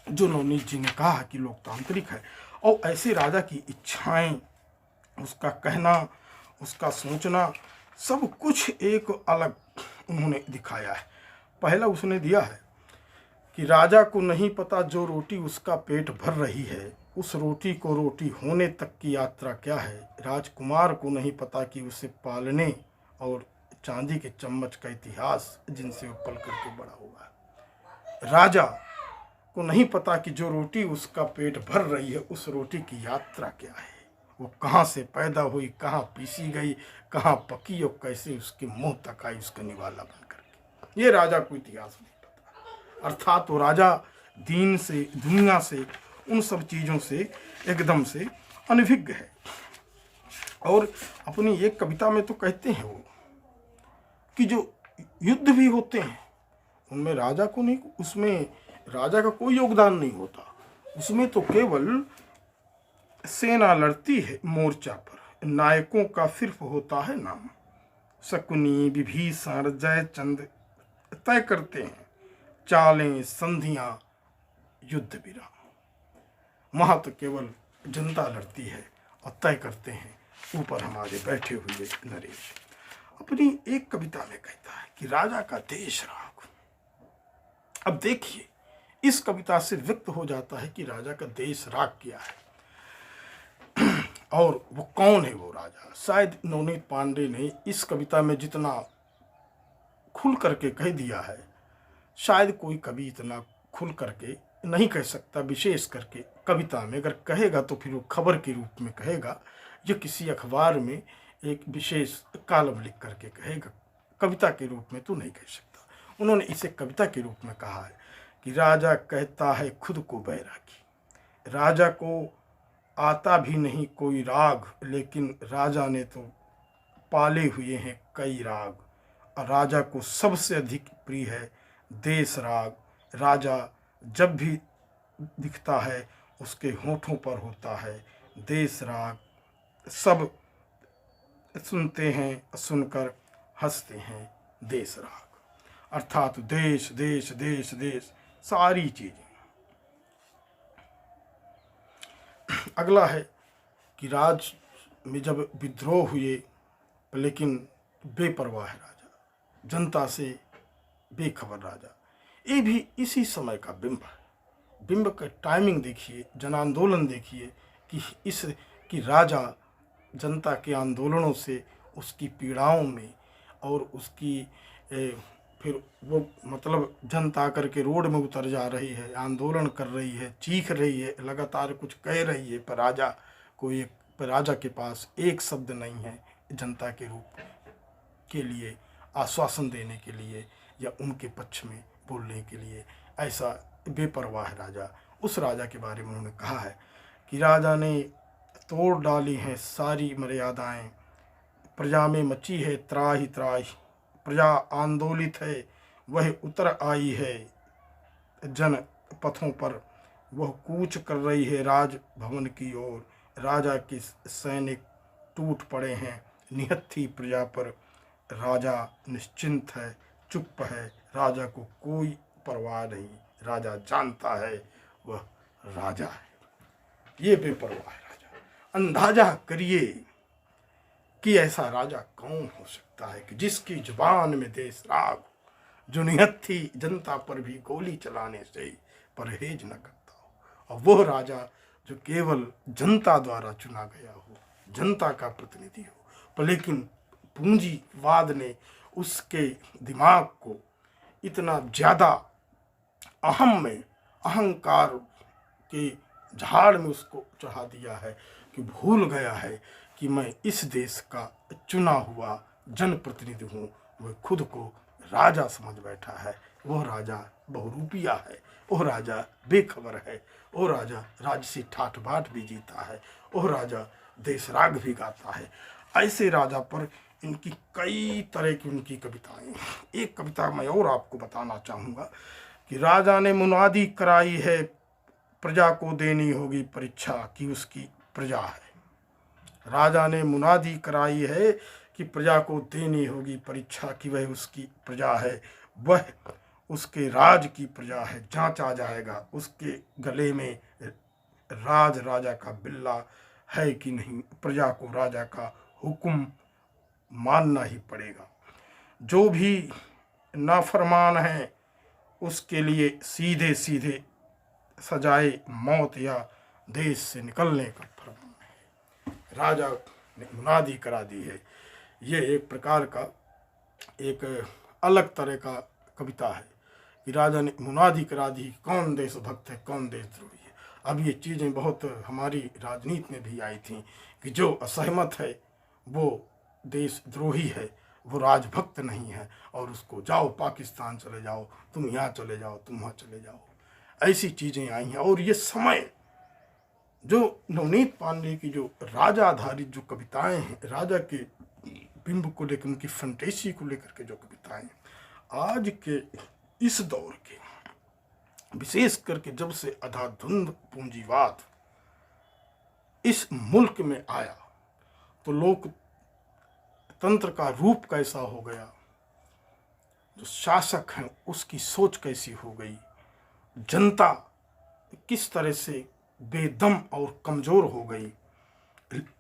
Speaker 1: जो नवनीत जी ने कहा कि लोकतांत्रिक है। और ऐसे राजा की इच्छाएं, उसका कहना, उसका सोचना, सब कुछ एक अलग उन्होंने दिखाया है। पहला उसने दिया है कि राजा को नहीं पता जो रोटी उसका पेट भर रही है उस रोटी को रोटी होने तक की यात्रा क्या है। राजकुमार को नहीं पता कि उसे पालने और चांदी के चम्मच का इतिहास जिनसे वो पल करके बड़ा हुआ है। राजा को नहीं पता कि जो रोटी उसका पेट भर रही है उस रोटी की यात्रा क्या है, वो कहाँ से पैदा हुई, कहाँ पीसी गई, कहाँ पकी और कैसे उसके मुंह तक आई उसका निवाला बन करके। ये राजा को इतिहास नहीं पता। अर्थात वो राजा दीन से, दुनिया से, उन सब चीज़ों से एकदम से अनभिज्ञ है। और अपनी एक कविता में तो कहते हैं वो कि जो युद्ध भी होते हैं उनमें राजा को नहीं, उसमें राजा का कोई योगदान नहीं होता, उसमें तो केवल सेना लड़ती है मोर्चा पर, नायकों का सिर्फ होता है नाम। शकुनी, विभीषण, जयचंद तय करते हैं चालें, संधियां, युद्ध विराम। वहां तो केवल जनता लड़ती है और तय करते हैं ऊपर हमारे बैठे हुए नरेश। अपनी एक कविता में कहता है कि राजा का देश राग। अब देखिए इस कविता से व्यक्त हो जाता है कि राजा का देश राग क्या है और वो कौन है वो राजा। शायद नवनीत पांडे ने इस कविता में जितना खुल करके कह दिया है शायद कोई कवि इतना खुल करके नहीं कह सकता। विशेष करके कविता में अगर कहेगा तो फिर वो खबर के रूप में कहेगा, जो किसी अखबार में एक विशेष कॉलम लिख करके कहेगा, कविता के रूप में तो नहीं कह सकता। उन्होंने इसे कविता के रूप में कहा है कि राजा कहता है खुद को बैरागी। राजा को आता भी नहीं कोई राग, लेकिन राजा ने तो पाले हुए हैं कई राग। और राजा को सबसे अधिक प्रिय है देश राग। राजा जब भी दिखता है उसके होठों पर होता है देश राग। सब सुनते हैं, सुनकर हंसते हैं देश राग। अर्थात देश देश देश देश सारी चीज़ें। अगला है कि राज में जब विद्रोह हुए लेकिन बेपरवाह राजा, जनता से बेखबर राजा, ये भी इसी समय का बिंब है। बिंब का टाइमिंग देखिए, जन आंदोलन देखिए कि राजा जनता के आंदोलनों से, उसकी पीड़ाओं में और उसकी फिर वो मतलब जनता करके रोड में उतर जा रही है, आंदोलन कर रही है, चीख रही है, लगातार कुछ कह रही है, पर राजा के पास एक शब्द नहीं है जनता के रूप के लिए आश्वासन देने के लिए या उनके पक्ष में बोलने के लिए। ऐसा बेपरवाह राजा, उस राजा के बारे में उन्होंने कहा है कि राजा ने तोड़ डाली हैं सारी मर्यादाएं, प्रजा में मची है त्राहि त्राहि, प्रजा आंदोलित है वह उतर आई है जन पथों पर, वह कूच कर रही है राज भवन की ओर। राजा के सैनिक टूट पड़े हैं निहत्थी प्रजा पर, राजा निश्चिंत है, चुप है, राजा को कोई परवाह नहीं, राजा जानता है वह राजा है। ये बेपरवाह है राजा। अंदाजा करिए कि ऐसा राजा कौन हो सकता है कि जिसकी जुबान में देश राग, जो निहत्थी जनता पर भी गोली चलाने से परहेज न करता हो, और वो राजा जो केवल जनता द्वारा चुना गया हो, जनता का प्रतिनिधि हो, पर लेकिन पूंजीवाद ने उसके दिमाग को इतना ज़्यादा अहम में, अहंकार के झाड़ में उसको चढ़ा दिया है कि भूल गया है कि मैं इस देश का चुना हुआ जनप्रतिनिधि हूँ। वह खुद को राजा समझ बैठा है। वह राजा बहुरूपिया है, वह राजा बेखबर है, वह राजा राज्य से ठाठ बाट भी जीता है, वह राजा देशराग भी गाता है। ऐसे राजा पर इनकी कई तरह की उनकी कविताएं। एक कविता मैं और आपको बताना चाहूँगा कि राजा ने मुनादी कराई है, प्रजा को देनी होगी परीक्षा कि उसकी प्रजा है। राजा ने मुनादी कराई है कि प्रजा को देनी होगी परीक्षा कि वह उसकी प्रजा है, वह उसके राज की प्रजा है। जांचा जाएगा उसके गले में राज राजा का बिल्ला है कि नहीं, प्रजा को राजा का हुक्म मानना ही पड़ेगा। जो भी नाफरमान है उसके लिए सीधे सीधे सजाए मौत या देश से निकलने का फरमान है। राजा ने मुनादी करा दी है। ये एक प्रकार का एक अलग तरह का कविता है कि राजा ने मुनादी करा दी, कौन देशभक्त है, कौन देशद्रोही है। अब ये चीज़ें बहुत हमारी राजनीति में भी आई थी कि जो असहमत है वो देशद्रोही है, वो राजभक्त नहीं है, और उसको जाओ पाकिस्तान चले जाओ, तुम यहाँ चले जाओ, तुम वहाँ चले जाओ। ऐसी चीज़ें आई हैं। और ये समय जो नवनीत पांडे की जो राजा आधारित जो कविताएं हैं, राजा के बिंब को लेकर, उनकी फंटेसी को लेकर के जो कविताएं, आज के इस दौर के, विशेष करके जब से अंधाधुंध पूंजीवाद इस मुल्क में आया तो लोकतंत्र का रूप कैसा हो गया, जो शासक हैं उसकी सोच कैसी हो गई, जनता किस तरह से बेदम और कमज़ोर हो गई,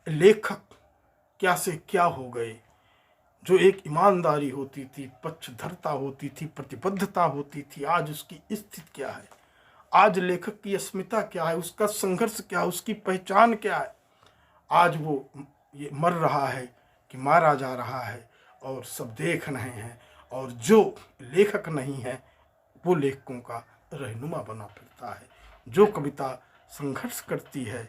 Speaker 1: लेखक क्या से क्या हो गए। जो एक ईमानदारी होती थी, पक्षधरता होती थी, प्रतिबद्धता होती थी, आज उसकी स्थिति क्या है, आज लेखक की अस्मिता क्या है, उसका संघर्ष क्या है, उसकी पहचान क्या है। आज वो ये मर रहा है कि मारा जा रहा है और सब देख रहे हैं, और जो लेखक नहीं है वो लेखकों का रहनुमा बना फिरता है। जो कविता संघर्ष करती है,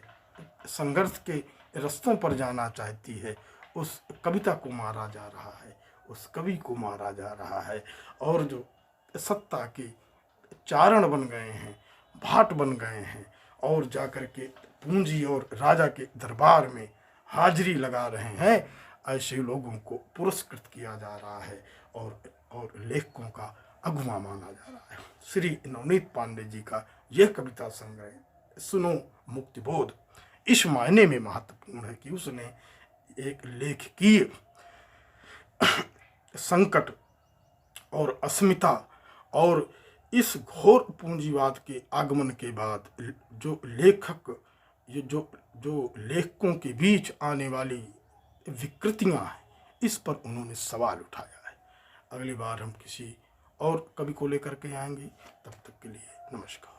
Speaker 1: संघर्ष के रास्तों पर जाना चाहती है, उस कविता को मारा जा रहा है, उस कवि को मारा जा रहा है। और जो सत्ता के चारण बन गए हैं, भाट बन गए हैं, और जाकर के पूंजी और राजा के दरबार में हाजिरी लगा रहे हैं, ऐसे लोगों को पुरस्कृत किया जा रहा है और लेखकों का अगुवा माना जा रहा है। श्री नवनीत पांडे जी का यह कविता संग्रह सुनो मुक्तिबोध इस मायने में महत्वपूर्ण है कि उसने एक लेखकीय संकट और अस्मिता और इस घोर पूंजीवाद के आगमन के बाद जो लेखक, ये जो लेखकों के बीच आने वाली विकृतियां हैं, इस पर उन्होंने सवाल उठाया है। अगली बार हम किसी और कवि को लेकर के आएंगे। तब तक के लिए नमस्कार।